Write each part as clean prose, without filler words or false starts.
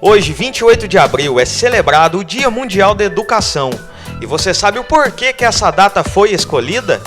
Hoje, 28 de abril, é celebrado o Dia Mundial da Educação. E você sabe o porquê que essa data foi escolhida?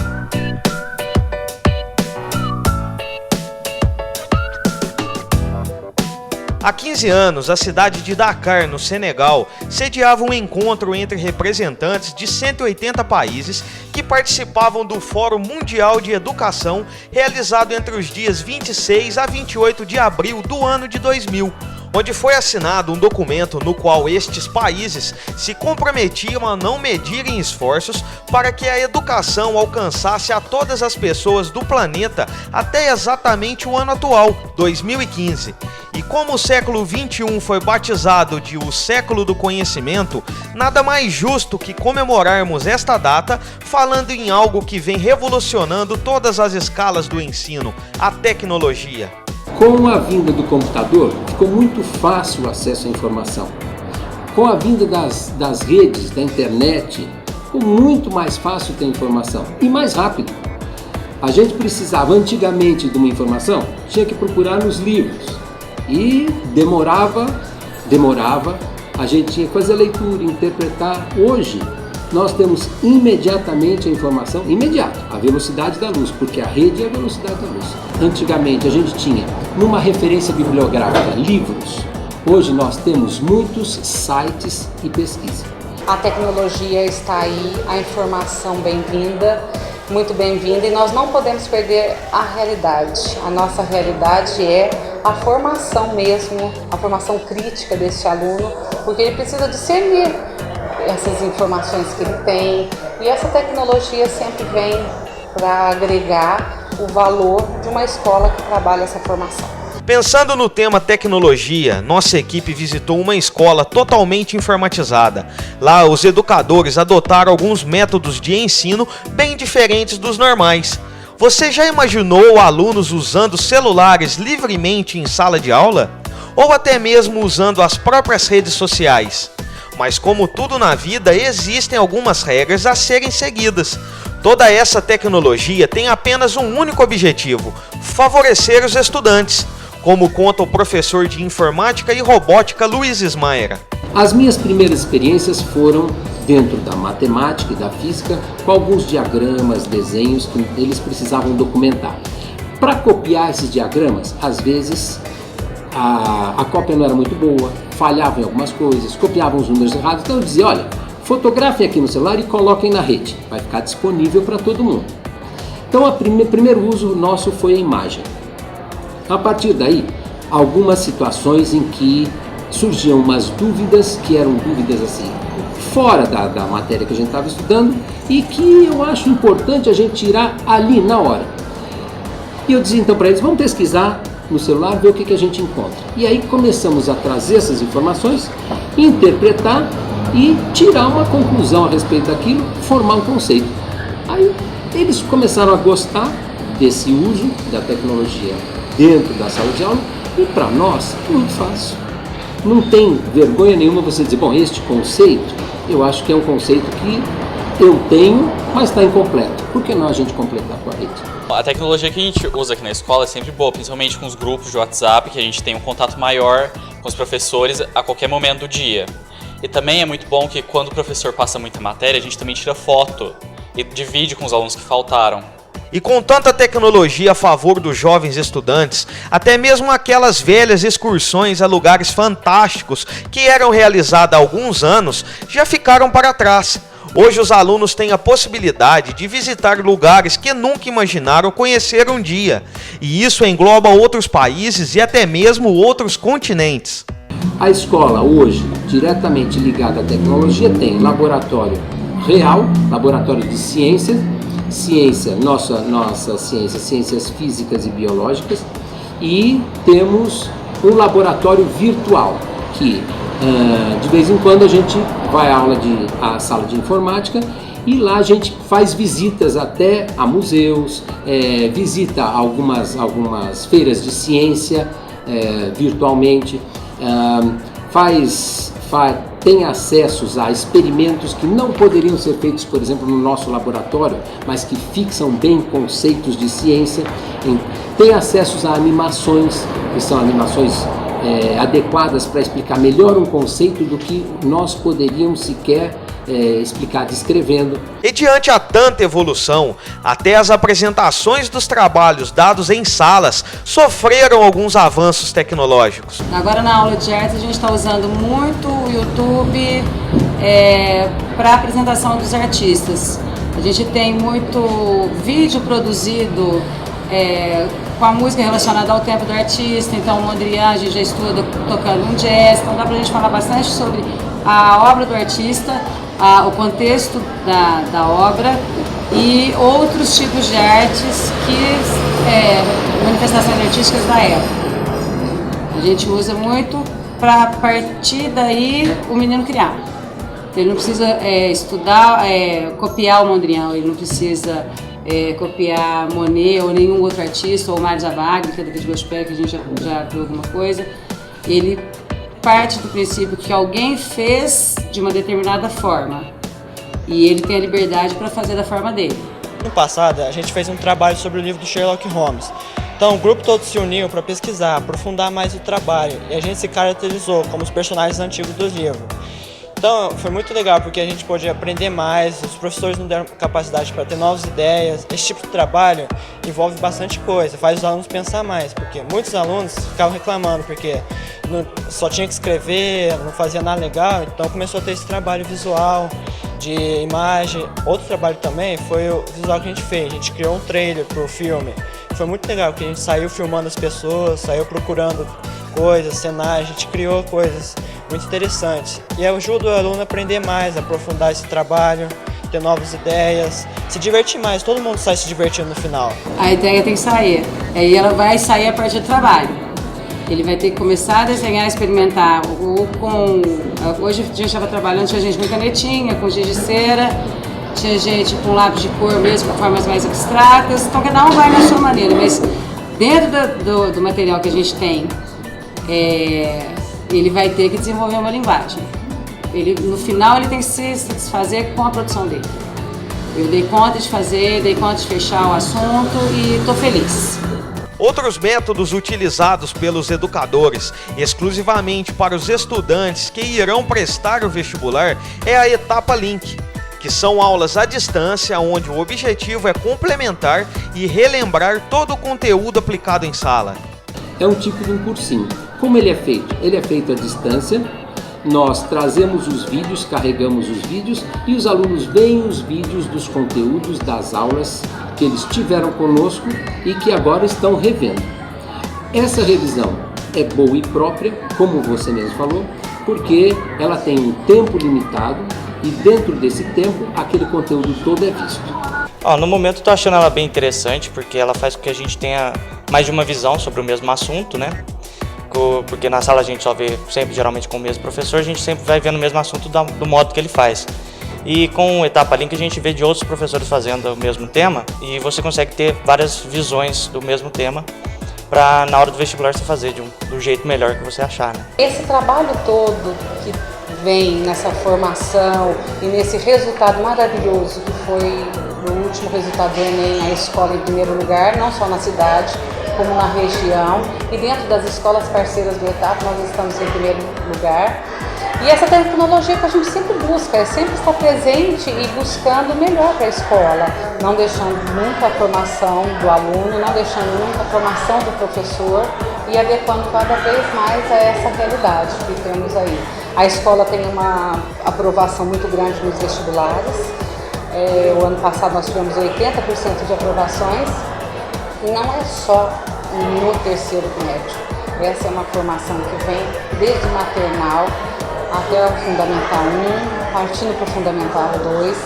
Há 15 anos, a cidade de Dakar, no Senegal, sediava um encontro entre representantes de 180 países que participavam do Fórum Mundial de Educação, realizado entre os dias 26 a 28 de abril do ano de 2000, onde foi assinado um documento no qual estes países se comprometiam a não medirem esforços para que a educação alcançasse a todas as pessoas do planeta até exatamente o ano atual, 2015. E como o século XXI foi batizado de o século do conhecimento, nada mais justo que comemorarmos esta data falando em algo que vem revolucionando todas as escalas do ensino, a tecnologia. Com a vinda do computador, ficou muito fácil o acesso à informação. Com a vinda das redes, da internet, ficou muito mais fácil ter informação e mais rápido. A gente precisava antigamente de uma informação, tinha que procurar nos livros e demorava, a gente tinha que fazer a leitura, interpretar. Hoje, nós temos imediatamente a informação, imediato, a velocidade da luz, porque a rede é a velocidade da luz. Antigamente a gente tinha, numa referência bibliográfica, livros. Hoje nós temos muitos sites e pesquisa. A tecnologia está aí, a informação bem-vinda, muito bem-vinda, e nós não podemos perder a realidade. A nossa realidade é a formação mesmo, a formação crítica deste aluno, porque ele precisa discernir essas informações que ele tem, e essa tecnologia sempre vem para agregar o valor de uma escola que trabalha essa formação. Pensando no tema tecnologia, nossa equipe visitou uma escola totalmente informatizada. Lá, os educadores adotaram alguns métodos de ensino bem diferentes dos normais. Você já imaginou alunos usando celulares livremente em sala de aula? Ou até mesmo usando as próprias redes sociais? Mas como tudo na vida, existem algumas regras a serem seguidas. Toda essa tecnologia tem apenas um único objetivo: favorecer os estudantes, como conta o professor de informática e robótica Luiz Ismaera. As minhas primeiras experiências foram dentro da matemática e da física, com alguns diagramas, desenhos que eles precisavam documentar. Para copiar esses diagramas, às vezes a cópia não era muito boa, falhava em algumas coisas, copiavam os números errados. Então eu dizia, olha, fotografem aqui no celular e coloquem na rede, vai ficar disponível para todo mundo. Então o primeiro uso nosso foi a imagem. A partir daí, algumas situações em que surgiam umas dúvidas, que eram dúvidas assim, fora da matéria que a gente estava estudando, e que eu acho importante a gente tirar ali na hora. E eu dizia então para eles, vamos pesquisar no celular, ver o que a gente encontra. E aí começamos a trazer essas informações, interpretar e tirar uma conclusão a respeito daquilo, formar um conceito. Aí eles começaram a gostar desse uso da tecnologia dentro da sala de aula, e para nós é muito fácil. Não tem vergonha nenhuma você dizer, bom, este conceito, eu acho que é um conceito que eu tenho, mas está incompleto. Por que não a gente completar com a rede? A tecnologia que a gente usa aqui na escola é sempre boa, principalmente com os grupos de WhatsApp, que a gente tem um contato maior com os professores a qualquer momento do dia. E também é muito bom que quando o professor passa muita matéria, a gente também tira foto e divide com os alunos que faltaram. E com tanta tecnologia a favor dos jovens estudantes, até mesmo aquelas velhas excursões a lugares fantásticos que eram realizadas há alguns anos, já ficaram para trás. Hoje os alunos têm a possibilidade de visitar lugares que nunca imaginaram conhecer um dia. E isso engloba outros países e até mesmo outros continentes. A escola hoje, diretamente ligada à tecnologia, tem laboratório real, laboratório de ciências, nossa ciência, ciências físicas e biológicas, e temos um laboratório virtual, que de vez em quando a gente vai à sala de informática, e lá a gente faz visitas até a museus, visita algumas feiras de ciência virtualmente, tem acessos a experimentos que não poderiam ser feitos, por exemplo, no nosso laboratório, mas que fixam bem conceitos de ciência. Tem acessos a animações, que são animações adequadas para explicar melhor um conceito do que nós poderíamos sequer explicar descrevendo. E diante a tanta evolução, até as apresentações dos trabalhos dados em salas sofreram alguns avanços tecnológicos. Agora na aula de arte a gente está usando muito o YouTube para a apresentação dos artistas. A gente tem muito vídeo produzido com a música relacionada ao tempo do artista, então o Mondrian a gente já estuda tocando um jazz, então dá pra gente falar bastante sobre a obra do artista, o contexto da obra e outros tipos de artes manifestações artísticas da época. A gente usa muito para a partir daí o menino criar. Ele não precisa estudar, copiar o Mondrian, ele não precisa copiar Monet ou nenhum outro artista, ou Mário Zavagli, que é daqui de Gospel, que a gente já viu alguma coisa. Ele parte do princípio que alguém fez de uma determinada forma e ele tem a liberdade para fazer da forma dele. No passado, a gente fez um trabalho sobre o livro do Sherlock Holmes. Então, o grupo todo se uniu para pesquisar, aprofundar mais o trabalho e a gente se caracterizou como os personagens antigos do livro. Então, foi muito legal porque a gente pôde aprender mais, os professores nos deram capacidade para ter novas ideias. Esse tipo de trabalho envolve bastante coisa, faz os alunos pensar mais, porque muitos alunos ficavam reclamando porque só tinha que escrever, não fazia nada legal, então começou a ter esse trabalho visual, de imagem. Outro trabalho também foi o visual que a gente criou um trailer para o filme. Foi muito legal, porque a gente saiu filmando as pessoas, saiu procurando coisas, cenários, a gente criou coisas muito interessantes. E ajuda o aluno a aprender mais, a aprofundar esse trabalho, ter novas ideias, se divertir mais, todo mundo sai se divertindo no final. A ideia tem que sair, aí ela vai sair a partir do trabalho. Ele vai ter que começar a desenhar, experimentar, hoje a gente estava trabalhando, tinha gente com canetinha, com giz de cera, tinha gente com lápis de cor mesmo, com formas mais abstratas, então cada um vai na sua maneira, mas dentro do material que a gente tem, ele vai ter que desenvolver uma linguagem. No final ele tem que se satisfazer com a produção dele. Eu dei conta de fazer, dei conta de fechar o assunto e estou feliz. Outros métodos utilizados pelos educadores exclusivamente para os estudantes que irão prestar o vestibular é a etapa Link, que são aulas à distância onde o objetivo é complementar e relembrar todo o conteúdo aplicado em sala. É um tipo de um cursinho. Como ele é feito? Ele é feito à distância, nós trazemos os vídeos, carregamos os vídeos e os alunos veem os vídeos dos conteúdos das aulas que eles tiveram conosco e que agora estão revendo. Essa revisão é boa e própria, como você mesmo falou, porque ela tem um tempo limitado e dentro desse tempo aquele conteúdo todo é visto. No momento eu tô achando ela bem interessante porque ela faz com que a gente tenha mais de uma visão sobre o mesmo assunto, né? Porque na sala a gente só vê sempre geralmente com o mesmo professor, a gente sempre vai vendo o mesmo assunto do modo que ele faz. E com o Etapa Link a gente vê de outros professores fazendo o mesmo tema e você consegue ter várias visões do mesmo tema para na hora do vestibular você fazer do jeito melhor que você achar, né? Esse trabalho todo que vem nessa formação e nesse resultado maravilhoso que foi o último resultado do Enem, a escola em primeiro lugar, não só na cidade, como na região, e dentro das escolas parceiras do Etapa nós estamos em primeiro lugar. E essa tecnologia que a gente sempre busca, é sempre estar presente e buscando o melhor para a escola, não deixando nunca a formação do aluno, não deixando nunca a formação do professor e adequando cada vez mais a essa realidade que temos aí. A escola tem uma aprovação muito grande nos vestibulares, o ano passado nós tivemos 80% de aprovações, e não é só no terceiro médio, essa é uma formação que vem desde o maternal até o Fundamental 1, partindo para o Fundamental 2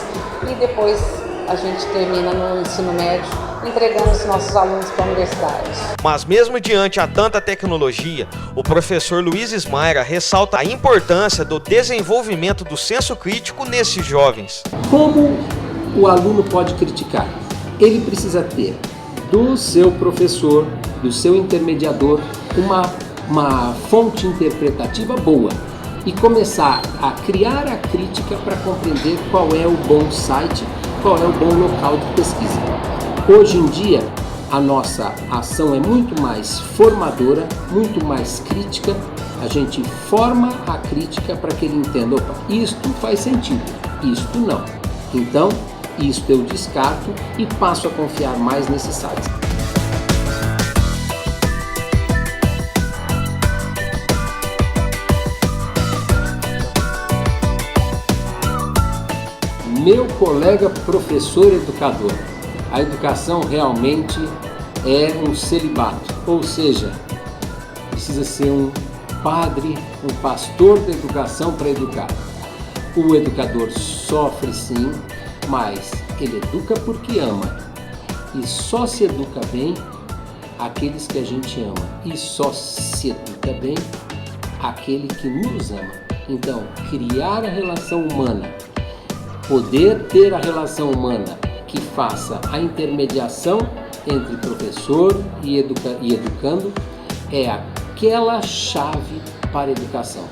e depois a gente termina no ensino médio entregando os nossos alunos para a universidade. Mas mesmo diante a tanta tecnologia, o professor Luiz Ismaira ressalta a importância do desenvolvimento do senso crítico nesses jovens. Como o aluno pode criticar? Ele precisa ter do seu professor, do seu intermediador, uma fonte interpretativa boa e começar a criar a crítica para compreender qual é o bom site, qual é o bom local de pesquisa. Hoje em dia, A nossa ação é muito mais formadora, muito mais crítica. A gente forma a crítica para que ele entenda, opa, isto faz sentido, isto não. Então, isto eu descarto e passo a confiar mais nesses sites. Meu colega professor educador, a educação realmente é um celibato, ou seja, precisa ser um padre, um pastor da educação para educar. O educador sofre sim, mas ele educa porque ama. E só se educa bem aqueles que a gente ama. E só se educa bem aquele que nos ama. Então, criar a relação humana, poder ter a relação humana que faça a intermediação entre professor e educando é aquela chave para a educação.